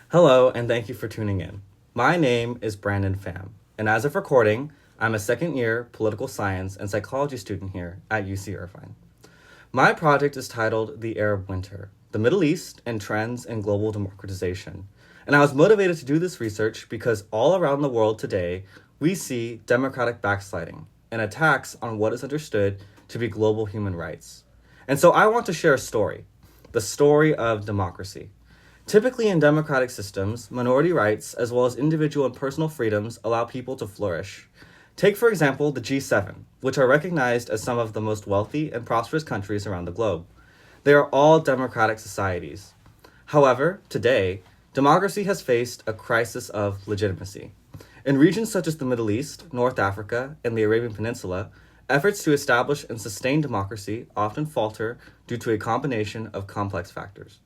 Hello, and thank you for tuning in. My name is Brandon Pham, and as of recording, I'm a second-year political science and psychology student here at UC Irvine. My project is titled The Arab Winter, the Middle East and Trends in Global Democratization, and I was motivated to do this research because all around the world today, we see democratic backsliding and attacks on what is understood to be global human rights. And so I want to share a story, the story of democracy. Typically in democratic systems, minority rights as well as individual and personal freedoms allow people to flourish. Take, for example, the G7, which are recognized as some of the most wealthy and prosperous countries around the globe. They are all democratic societies. However, today, democracy has faced a crisis of legitimacy. In regions such as the Middle East, North Africa, and the Arabian Peninsula, efforts to establish and sustain democracy often falter due to a combination of complex factors.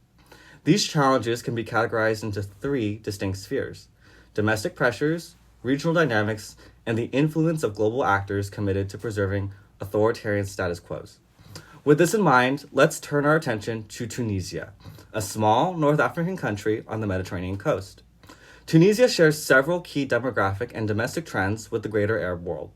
These challenges can be categorized into three distinct spheres: domestic pressures, regional dynamics, and the influence of global actors committed to preserving authoritarian status quos. With this in mind, let's turn our attention to Tunisia, a small North African country on the Mediterranean coast. Tunisia shares several key demographic and domestic trends with the greater Arab world.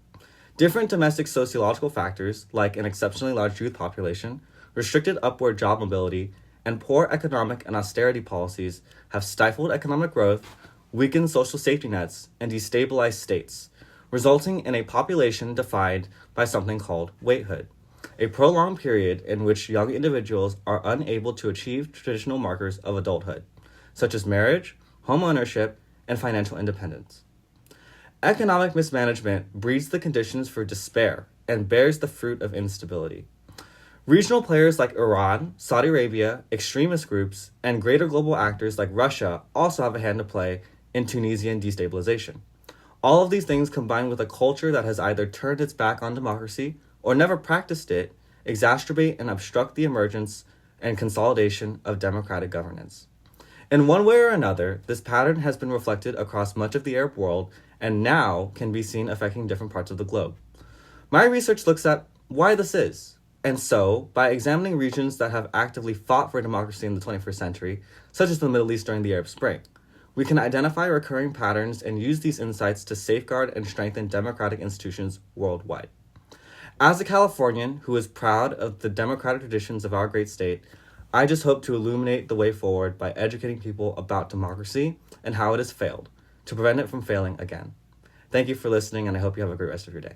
Different domestic sociological factors, like an exceptionally large youth population, restricted upward job mobility, and poor economic and austerity policies have stifled economic growth, weakened social safety nets, and destabilized states, resulting in a population defined by something called waithood, a prolonged period in which young individuals are unable to achieve traditional markers of adulthood, such as marriage, home ownership, and financial independence. Economic mismanagement breeds the conditions for despair and bears the fruit of instability. Regional players like Iran, Saudi Arabia, extremist groups, and greater global actors like Russia also have a hand to play in Tunisian destabilization. All of these things combined with a culture that has either turned its back on democracy or never practiced it, exacerbate and obstruct the emergence and consolidation of democratic governance. In one way or another, this pattern has been reflected across much of the Arab world and now can be seen affecting different parts of the globe. My research looks at why this is. And so, by examining regions that have actively fought for democracy in the 21st century, such as the Middle East during the Arab Spring, we can identify recurring patterns and use these insights to safeguard and strengthen democratic institutions worldwide. As a Californian who is proud of the democratic traditions of our great state, I just hope to illuminate the way forward by educating people about democracy and how it has failed, to prevent it from failing again. Thank you for listening, and I hope you have a great rest of your day.